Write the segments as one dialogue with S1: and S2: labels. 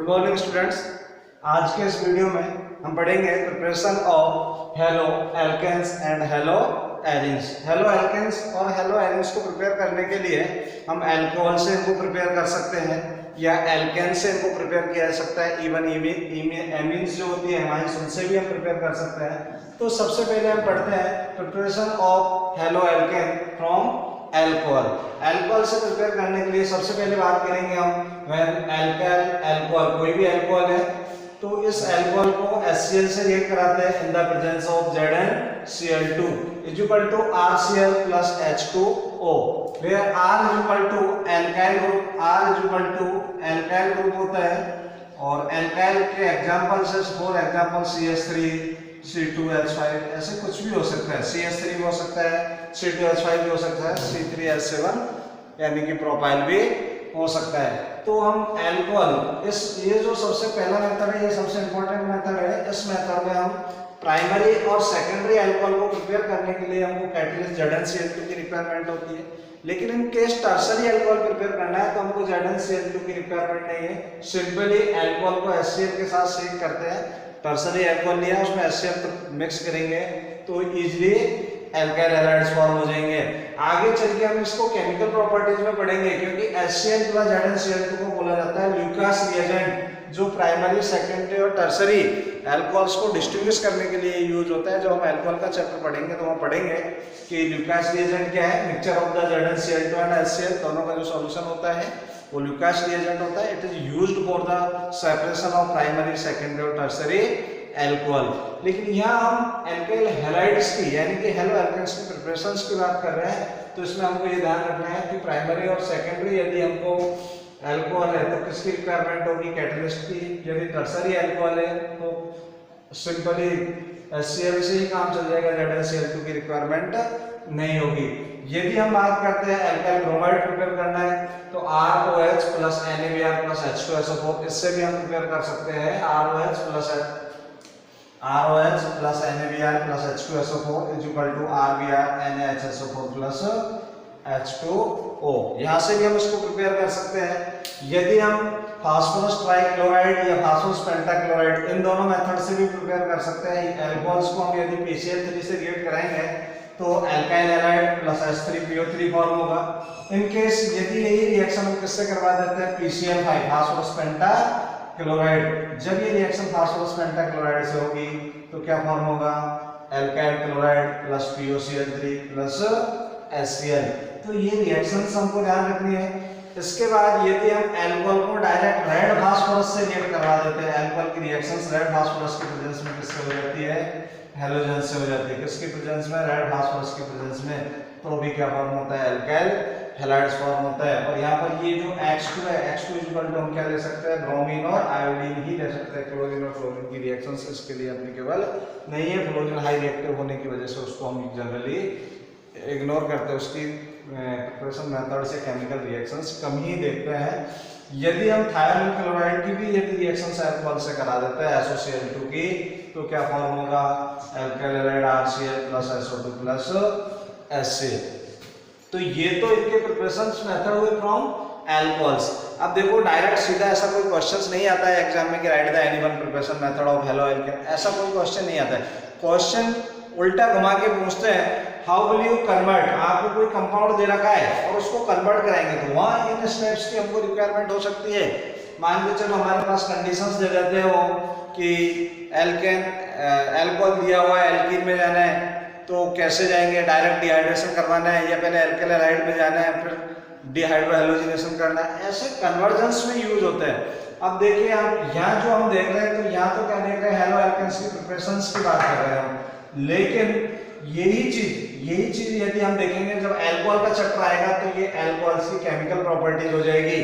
S1: Good morning students. आज के इस वीडियो में हम पढ़ेंगे preparation of haloalkanes and haloarenes. Haloalkanes और हेलो एरिन्स को प्रिपेयर करने के लिए हम अल्कोहल से इनको प्रिपेयर कर सकते हैं या एल्केन से इनको प्रिपेयर किया जा सकता है। इवन एमीन्स जो होती है एमाइंस, उनसे भी हम प्रिपेयर कर सकते हैं। तो सबसे पहले हम पढ़ते हैं preparation of haloalkane from alcohol. Alcohol से प्रिपेयर करने के लिए सबसे पहले बात करेंगे हम व्हेन अल्काइल अल्कोहल, कोई भी अल्कोहल है तो इस अल्कोहल को HCl से रिएक्ट कराते हैं in the presence of ZnCl2 equal to RCl plus H2O, where R equal to alkyl group, R equal to alkyl group होता है। और अल्काइल के एग्जांपल्स है, फॉर एग्जांपल CH3, C2H5, ऐसे कुछ भी हो सकता है। CH3 भी हो सकता है, C2H5 भी हो सकता है, C3H7 यानी कि प्रोपाइल भी हो सकता है। तो हम अल्कोहल, ये जो सबसे पहला मेथड है, ये सबसे इंपॉर्टेंट मेथड है। इस मेथड में हम प्राइमरी और सेकेंडरी अल्कोहल को प्रिपेयर करने के लिए हमको कैटलिस्ट ZnCl2 की रिक्वायरमेंट होती है। लेकिन in case tertiary alcohol prepare करना है तो हमको ZnCl2 की रिक्वायरमेंट नहीं है। सिंपली अल्कोहल को HCl के साथ शेक करते हैं। टर्सरी अल्कोहल लिया, उसमें HCl मिक्स करेंगे तो इजीली अल्काइल हैलाइड्स फॉर्म हो जाएंगे। आगे चल के हम इसको केमिकल प्रॉपर्टीज में पढ़ेंगे, क्योंकि HCl प्लस ZnCl2 को बोला जाता है ल्यूकास रिएजेंट, जो प्राइमरी, सेकेंडरी और टर्सरी अल्कोहल्स को डिस्टिंग्विश करने के लिए यूज होता है। जब हम अल्कोहल का चैप्टर पढ़ेंगे तो हम पढ़ेंगे कि ल्यूकास रिएजेंट क्या है। Mixture of the ZnCl2 and HCl दोनों का जो सॉल्यूशन होता है वो ल्यूकास रिएजेंट होता है। It is used for the separation of primary, secondary और टर्सरी अल्कोहल। लेकिन यहाँ हम अल्काइल हैलाइड्स की यानी कि हेलो एल्केन्स की प्रिपरेशंस की बात कर रहे हैं, तो इसमें हमको ये ध्यान रखना है कि प्राइमरी और सेकेंडरी यदि हमको अल्कोहल है तो किसकी रिक्वायरमेंट होगी, कैटलिस्ट की। यदि टर्सरी अल्कोहल है तो सिंपली HCl से ही काम चल जाएगा, ZnCl2 की रिक्वायरमेंट नहीं होगी। यदि हम बात करते हैं अल्काइल ब्रोमाइड प्रिपेयर करना है तो ROH plus NaBr plus H2SO4, इससे भी हम प्रिपेयर कर सकते हैं। ROH plus NaBr plus H2SO4 is equal to RBr NaHSO4 plus H2O। यहाँ से भी हम इसको प्रिपेयर कर सकते हैं। यदि हम फास्फोरस ट्राइक्लोराइड या फास्फोरस पेंटाक्लोराइड, इन दोनों मेथड से भी प्रिपेयर कर सकते हैं। अल्कोहल्स को हम यदि PCl3 से रिएक्ट कराएंगे तो alkyl halide plus H3PO3 form होगा। इन केस यदि यही रिएक्शन हम किससे करवा देते हैं, PCl5 फास्फोरस पेंटाक्लोराइड, जब ये रिएक्शन फास्फोरस पेंटाक्लोराइड से होगी तो क्या फॉर्म होगा, alkyl chloride plus POCl3 plus HCl। तो ये रिएक्शंस हमको ध्यान रखनी है। इसके बाद यदि हम अल्कोहल को डायरेक्ट रेड फास्फोरस से रिएक्ट करवा देते हैं, अल्कोहल की रिएक्शंस रेड फास्फोरस की प्रेजेंस में किससे हो जाती है, हैलोजन से हो जाती है। किसकी प्रेजेंस में, रेड फास्फोरस की प्रेजेंस में, तो भी क्या फॉर्म होता है, अल्काइल हैलाइड्स फॉर्म होता है। और यहाँ पर ये जो H2 है, H2 इक्वल टू हम क्या ले सकते हैं, ब्रोमीन और आयोडीन ही ले सकते हैं। क्लोरीन और फ्लोरीन की रिएक्शंस इसके लिए एप्लीकेबल नहीं है। फ्लोरीन हाई रिएक्टिव होने की वजह से उसको हम जनरली इग्नोर करते हैं, उसकी प्रिपरेशन मेथड से केमिकल रिएक्शंस कम ही देखते हैं। यदि हम थायरोन क्लोराइड की भी यदि रिएक्शन अल्कोहल से करा देते हैं SOCl2 की, तो क्या फॉर्म होगा, alkyl halide RCl plus SO2 plus HCl। तो ये तो इनके प्रिपरेशंस मेथड हुए फ्रॉम अल्कोहल्स। अब देखो डायरेक्ट सीधा ऐसा कोई क्वेश्चंस नहीं आता है एग्जाम में कि right the any one preparation method of halo alkane, ऐसा कोई क्वेश्चन नहीं आता है। क्वेश्चन उल्टा घुमा के पूछते हैं हाउ विल यू कन्वर्ट, आपको कोई कंपाउंड दे रखा है और उसको कन्वर्ट कराएंगे तो वहाँ इन स्टेप्स की हमको रिक्वायरमेंट हो सकती है। मान के चलो हमारे पास कंडीशंस दे देते हो कि एल्केन अल्कोहल दिया हुआ है, एल्कीन में जाना है तो कैसे जाएंगे, डायरेक्ट डिहाइड्रेशन करवाना है या पहले अल्काइल हैलाइड में जाना है फिर डिहाइड्रोहैलोजिनेशन करना है, ऐसे कन्वर्जन्स में यूज होते हैं। अब देखिए आप यहाँ जो हम देख रहे हैं तो यहाँ तो क्या देख रहे हैं, हेलो एल्केन्स की प्रिपरेशंस की बात कर रहे हैं हम। लेकिन यही चीज यदि हम देखेंगे जब अल्कोहल का चैप्टर आएगा तो ये अल्कोहल्स की केमिकल प्रॉपर्टीज हो जाएगी,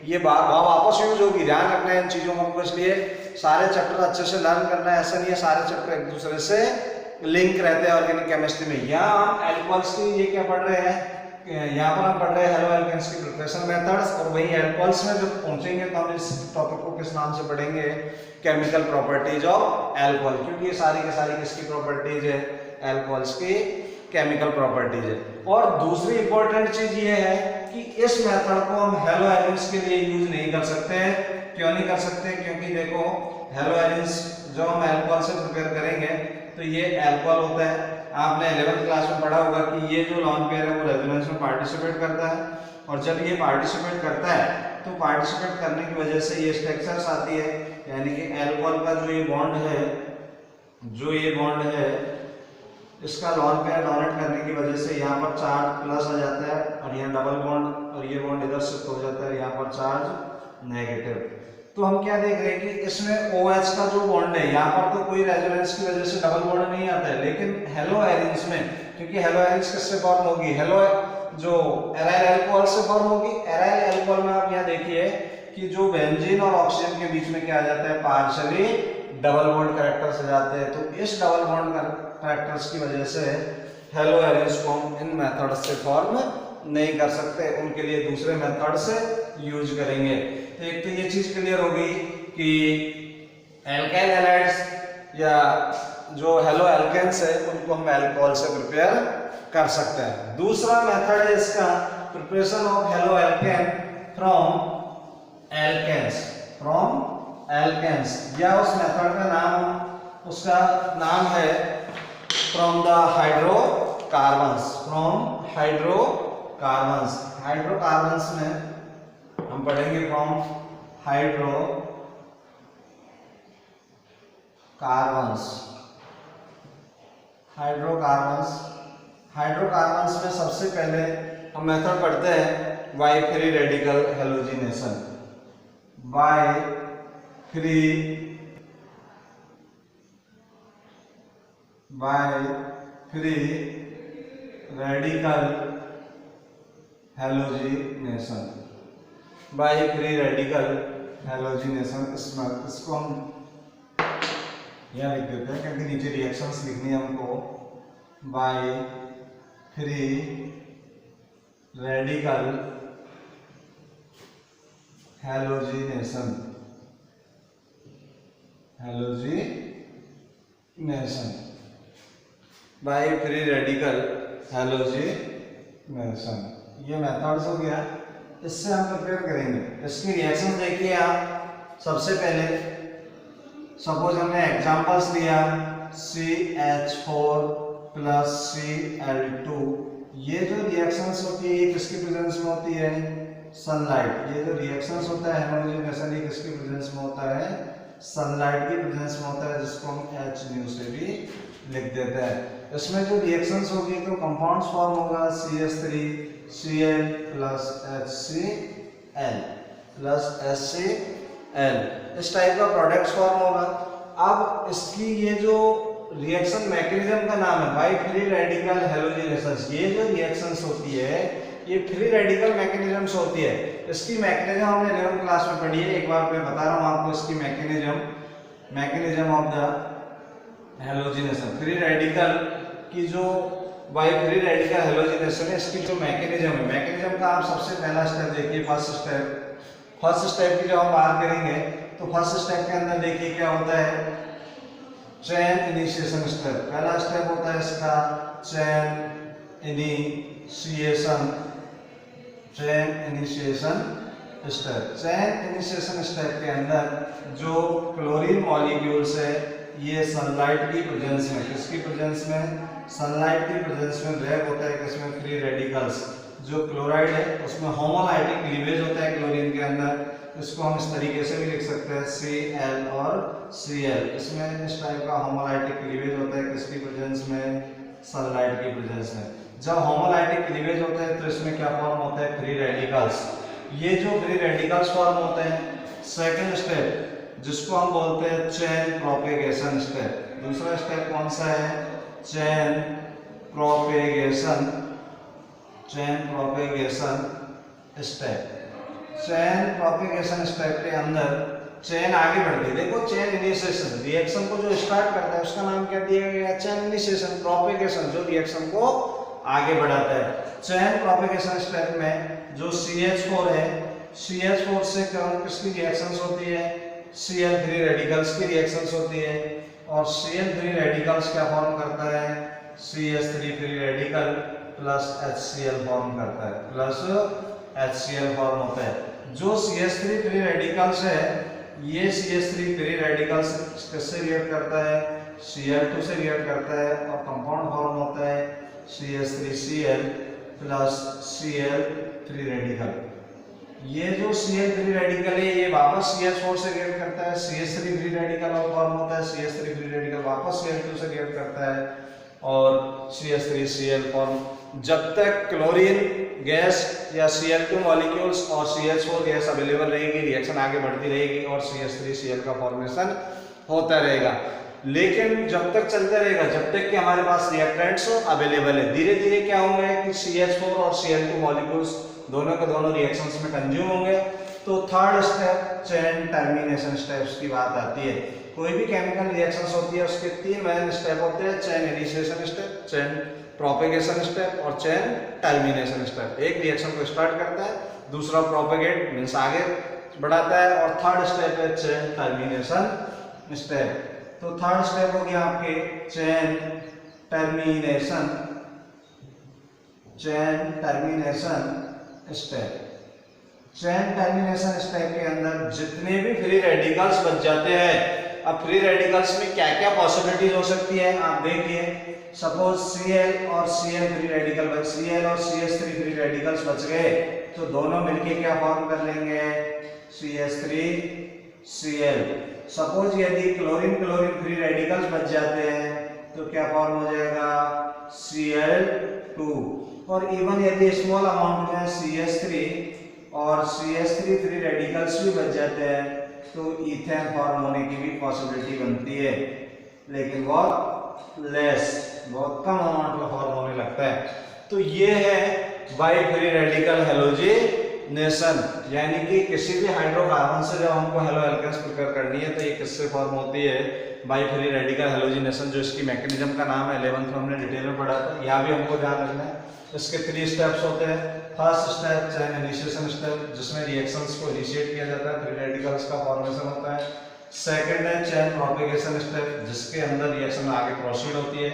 S1: ये वापस यूज होगी। ध्यान रखना है इन चीजों को हमको, इसलिए सारे चैप्टर अच्छे से लर्न करना है। ऐसा नहीं है सारे चैप्टर एक दूसरे से लिंक रहते हैं ऑर्गेनिक केमिस्ट्री में। यहाँ हम अल्कोहल्स की ये क्या पढ़ रहे हैं, यहाँ पर हम पढ़ रहे हैं हेलो एल्केन्स की प्रिपरेशन मेथड्स, और वही अल्कोहल्स में जब पहुंचेंगे तो हम इस टॉपिक को किस नाम से पढ़ेंगे, केमिकल प्रॉपर्टीज ऑफ अल्कोहल, क्योंकि ये सारी की सारी किसकी प्रॉपर्टीज है, अल्कोहल्स की केमिकल प्रॉपर्टीज है। और दूसरी इंपॉर्टेंट चीज ये है कि इस मेथड को हम हेलो एलिमेंट्स के लिए यूज नहीं कर सकते हैं, क्यों नहीं कर सकते? क्योंकि देखो हेलोएरिन्स जो हम अल्कोहल से प्रिपेयर करेंगे तो ये अल्कोहल होता है। आपने 11th क्लास में पढ़ा होगा कि ये जो लॉन पेयर है वो रेजोनेंस में पार्टिसिपेट करता है, और जब ये पार्टिसिपेट करता है तो पार्टिसिपेट करने की वजह से ये स्ट्रक्चर्स आती है, यानी कि अल्कोहल का जो ये बॉन्ड है इसका लॉन पेयर डोनेट करने की वजह से यहाँ पर चार्ज प्लस आ जाता है, और यहाँ डबल बॉन्ड और ये बॉन्ड इधर शिफ्ट हो जाता है, यहाँ पर चार्ज नेगेटिव। तो हम क्या देख रहे हैं कि इसमें OH का जो बॉन्ड है यहाँ पर तो कोई रेजोनेंस की वजह से डबल बॉन्ड नहीं आता है, लेकिन हेलोएरिन्स में, क्योंकि हेलोएरिन्स किससे फॉर्म होगी? हेलो जो एराइल अल्कोहल से फॉर्म होगी। एराइल अल्कोहल में आप यहाँ देखिए कि जो बेंजीन और ऑक्सीजन के बीच में क्या आ जाता है? पार्शियली डबल बॉन्ड कैरेक्टर्स आ जाते हैं। तो इस डबल बॉन्ड कैरेक्टर्स की वजह से हेलोएरिन्स को हम इन मेथड से फॉर्म नहीं कर सकते, उनके लिए दूसरे मेथड से यूज करेंगे। तो एक तो ये चीज क्लियर हो गई कि एल्काइल हैलाइड्स या जो हेलो एल्केन्स है उनको हम अल्कोहल से प्रिपेयर कर सकते हैं। दूसरा मेथड है इसका preparation of haloalkane from alkenes, या उस मेथड का नाम, उसका नाम है फ्रॉम द हाइड्रोकार्बन्स। हाइड्रोकार्बन्स में हम पढ़ेंगे फ्रॉम हाइड्रोकार्बन्स में सबसे पहले हम मेथड पढ़ते हैं by free radical halogenation. By free radical halogenation. इसको हम यहाँ लिख देते हैं क्योंकि नीचे रिएक्शंस लिखनी है हमको। By free radical halogenation. By free radical halogenation, ये मेथड्स हो गया, इससे हम प्रिपेयर करेंगे। इसकी रिएक्शन देखिए आप। सबसे पहले सपोज हमने एग्जांपल्स लिया CH4 प्लस Cl2। ये जो रिएक्शंस होती है ये किसकी प्रेजेंस में होती है? सनलाइट। ये जो रिएक्शंस होता है हैलोजिनेशन ये किसकी प्रेजेंस में होता है? सनलाइट की प्रेजेंस में होता है, जिसको हम H से भी लिख देते हैं। इसमें जो रिएक्शंस होगी तो कंपाउंड्स फॉर्म होगा CH3Cl प्लस HCl। इस टाइप का प्रोडक्ट्स फॉर्म होगा। अब इसकी ये जो रिएक्शन मैकेनिज्म का नाम है बाय फ्री रेडिकल हैलोजिनेशन। ये जो रिएक्शंस होती है ये फ्री रेडिकल मैकेनिज्म्स होती है। इसकी मैकेनिज्म हमने 11th क्लास में पढ़ी है, एक बार मैं बता रहा हूँ आपको इसकी mechanism of the halogenation. Free radical की जो बाय फ्री रेडिकल हैलोजिनेशन है इसकी जो मैकेनिज्म का आप सबसे पहला स्टेप देखिए। फर्स्ट स्टेप की जब हम बात करेंगे तो फर्स्ट स्टेप के अंदर देखिए क्या होता है? Chain initiation step. पहला स्टेप होता है इसका चेन इनिशिएशन स्टेप के अंदर जो क्लोरीन मॉलिक्यूल्स है ये सनलाइट की प्रेजेंस में, किसकी प्रेजेंस में? सनलाइट की प्रेजेंस में रिएक्ट होता है किसमें? Free radicals. जो क्लोराइड है उसमें होमोलाइटिक क्लीवेज होता है क्लोरीन के अंदर। इसको हम इस तरीके से भी लिख सकते हैं Cl और Cl। इसमें इस टाइप का होमोलाइटिक क्लीवेज होता है किसकी प्रेजेंस में? सनलाइट की प्रेजेंस में। जब होमोलाइटिक क्लीवेज होता है तो इसमें क्या फॉर्म होता है? Free radicals. ये जो फ्री रेडिकल्स फॉर्म होते हैं, सेकंड स्टेप जिसको हम बोलते हैं चेन प्रोपेगेशन स्टेप। दूसरा स्टेप कौन सा है? Chain propagation step. Chain propagation step के अंदर चेन आगे बढ़ती है। देखो चेन इनिशिएशन, रिएक्शन को जो स्टार्ट करता है उसका नाम क्या दिया गया? Chain initiation. प्रोपेगेशन जो रिएक्शन को आगे बढ़ाता है। चेन प्रोपेगेशन स्टेप में जो CH4 है, CH4 से किसकी रिएक्शंस होती है? Cl3 रेडिकल्स की रिएक्शंस होती है। और Cl3 रेडिकल्स क्या फॉर्म करता है? CH3 free radical plus HCl form करता है, प्लस HCl फॉर्म होता है। जो CH3 फ्री रेडिकल्स है ये CH3 फ्री रेडिकल किससे रिएक्ट करता है, Cl2 से रिएक्ट करता है और कंपाउंड फॉर्म होता है CH3Cl plus Cl free radical. ये जो Cl फ्री रेडिकल है ये वापस CH4 से रिएक्ट करता है, CH3 फ्री रेडिकल और फॉर्म होता है, CH3 फ्री रेडिकल वापस Cl2 से रिएक्ट करता है और CH3Cl फॉर्म। जब तक क्लोरीन गैस या Cl2 मॉलिक्यूल्स और CH4 गैस अवेलेबल रहेगी, रिएक्शन आगे बढ़ती रहेगी और CH3Cl का फॉर्मेशन होता रहेगा। लेकिन जब तक चलता रहेगा जब तक कि हमारे पास रिएक्टेंट्स अवेलेबल है। धीरे धीरे क्या होंगे कि CH4 और Cl2 मॉलिक्यूल्स दोनों के दोनों रिएक्शंस में कंज्यूम होंगे। तो third step chain termination steps की बात आती है। कोई भी केमिकल रिएक्शंस होती है उसके तीन मेन स्टेप होते हैं, chain initiation step, chain propagation step और चेन टर्मिनेशन स्टेप। एक रिएक्शन को स्टार्ट करता है, दूसरा प्रोपेगेट मींस आगे बढ़ाता है और थर्ड स्टेप है चेन टर्मिनेशन स्टेप। तो थर्ड स्टेप हो गया आपके chain termination step. Chain termination step के अंदर जितने भी फ्री रेडिकल्स बच जाते हैं, अब फ्री रेडिकल्स में क्या क्या पॉसिबिलिटीज हो सकती है आप देखिए। सपोज Cl और Cl फ्री रेडिकल Cl और CH3 फ्री रेडिकल्स बच गए तो दोनों मिलके क्या फॉर्म कर लेंगे, CH3Cl। सपोज यदि क्लोरीन फ्री रेडिकल्स बच जाते हैं तो क्या फॉर्म हो जाएगा, Cl2। और इवन यदि स्मॉल अमाउंट में CH3 और CH3 फ्री रेडिकल्स भी बच जाते हैं तो इथेन फॉर्म होने की भी पॉसिबिलिटी बनती है, लेकिन बहुत कम अमाउंट में फॉर्म होने लगता है। तो ये है बाई फ्री रेडिकल हैलोजिनेशन, यानी कि किसी भी हाइड्रोकार्बन से जब हमको हेलो एल्केन्स प्रिपेयर करनी है तो ये किससे फॉर्म होती है, बाई फ्री रेडिकल हैलोजिनेशन। जो इसकी मैकेनिज्म का नाम है 11th में हमने डिटेल में पढ़ा था, यहाँ भी हमको ध्यान रखना है। इसके 3 स्टेप्स होते हैं। First step chain initiation step, जिसमें रिएक्शंस को इनिशिएट किया जाता है, फ्री रेडिकल्स का फॉर्मेशन होता है। सेकंड है चेन प्रोपेगेशन स्टेप, जिसके अंदर रिएक्शन आगे प्रोसीड होती है।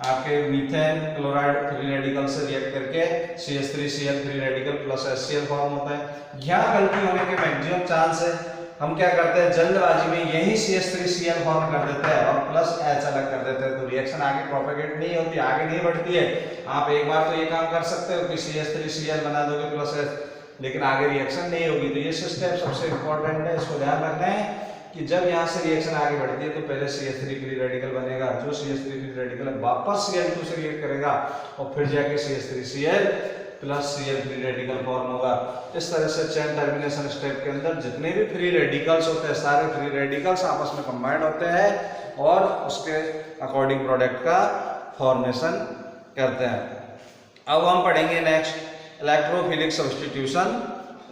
S1: आपके मीथेन क्लोराइड फ्री रेडिकल से रिएक्ट करके CH3Cl free radical plus HCl form होता है। यहाँ गलती होने के मैक्सिमम चांस है, हम क्या करते हैं जल्दबाजी में यही CH3Cl फॉर्म कर देते हैं और प्लस H अलग कर देते हैं, तो रिएक्शन आगे प्रोपेगेट नहीं होती, आगे नहीं बढ़ती है। आप एक बार तो ये काम कर सकते हो कि CH3Cl बना दोगे प्लस H, लेकिन आगे रिएक्शन नहीं होगी। तो ये स्टेप सबसे इंपॉर्टेंट है, इसको ध्यान रखना है कि जब यहाँ से रिएक्शन आगे बढ़ती है तो पहले CH3 फ्री रेडिकल बनेगा, जो CH3 फ्री रेडिकल है वापस Cl2 से रिएक्ट करेगा और फिर जाके CH3Cl plus Cl free radical form होगा। इस तरह से चेन टर्मिनेशन स्टेप के अंदर जितने भी फ्री रेडिकल्स होते हैं सारे फ्री रेडिकल्स आपस में कंबाइंड होते हैं और उसके अकॉर्डिंग प्रोडक्ट का फॉर्मेशन करते हैं। अब हम पढ़ेंगे next electrophilic substitution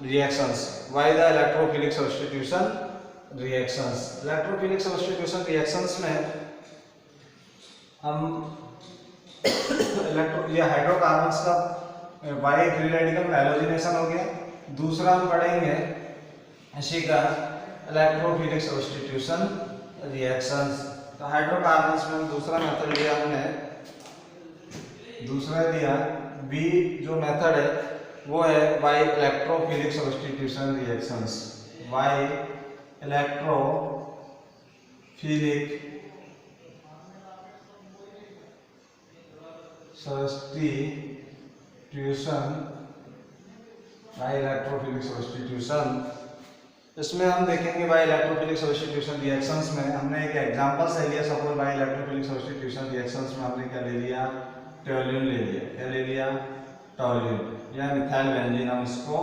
S1: reactions. Why the electrophilic substitution reactions. Electrophilic substitution reactions में हम ये हाइड्रोकार्बन्स का बाई फ्री रेडिकल में हैलोजिनेशन हो गया। दूसरा हम पढ़ेंगे इसी का इलेक्ट्रोफिलिक सब्स्टिट्यूशन रिएक्शंस। तो हाइड्रोकार्बन्स में दूसरा मेथड लिया हमने, दूसरा दिया बी जो मेथड है वो है by electrophilic substitution reactions. By electrophilic substitution. इसमें हम देखेंगे बाई इलेक्ट्रोफिलिक सब्स्टिट्यूशन रिएक्शंस में हमने एक एग्जांपल से लिया। Suppose by electrophilic substitution reactions में हमने क्या ले लिया, टोल्यून ले लिया। क्या ले लिया, टोल्यून या मिथाइल बेंजीन हम इसको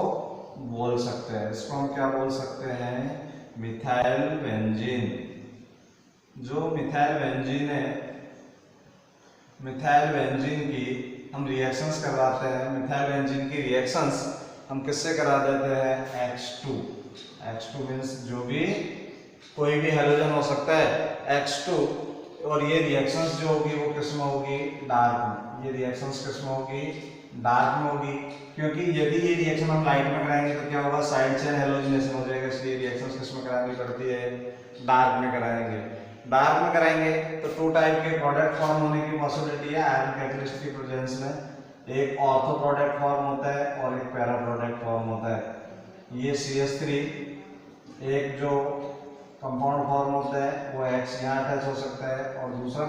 S1: बोल सकते हैं। इसको हम क्या बोल सकते हैं, मिथाइल बेंजीन। जो मिथाइल बेंजीन है, मिथाइल बेंजीन की हम रिएक्शंस करवाते हैं। मिथाइल बेंजीन की रिएक्शंस हम किससे करा देते हैं, H2। H2 मीन्स जो भी कोई भी हैलोजन हो सकता है H2। और ये रिएक्शंस जो होगी वो किस में होगी, डार्क में। ये रिएक्शंस किस में होगी, डार्क में होगी, क्योंकि यदि ये रिएक्शन हम लाइट में कराएंगे तो क्या होगा, साइड चेन हैलोजिनेशन हो जाएगा। इसलिए रिएक्शंस किस में करानी पड़ती है, डार्क में कराएंगे। डार्क में कराएंगे तो 2 टाइप के प्रोडक्ट फॉर्म होने की पॉसिबिलिटी है आयरन कैटलिस्ट की प्रेजेंस में। एक ऑर्थो प्रोडक्ट फॉर्म होता है और एक पैरा प्रोडक्ट फॉर्म होता है। ये CH3 एक जो कंपाउंड फॉर्म होता है वो H यहाँ अटैच हो सकता है और दूसरा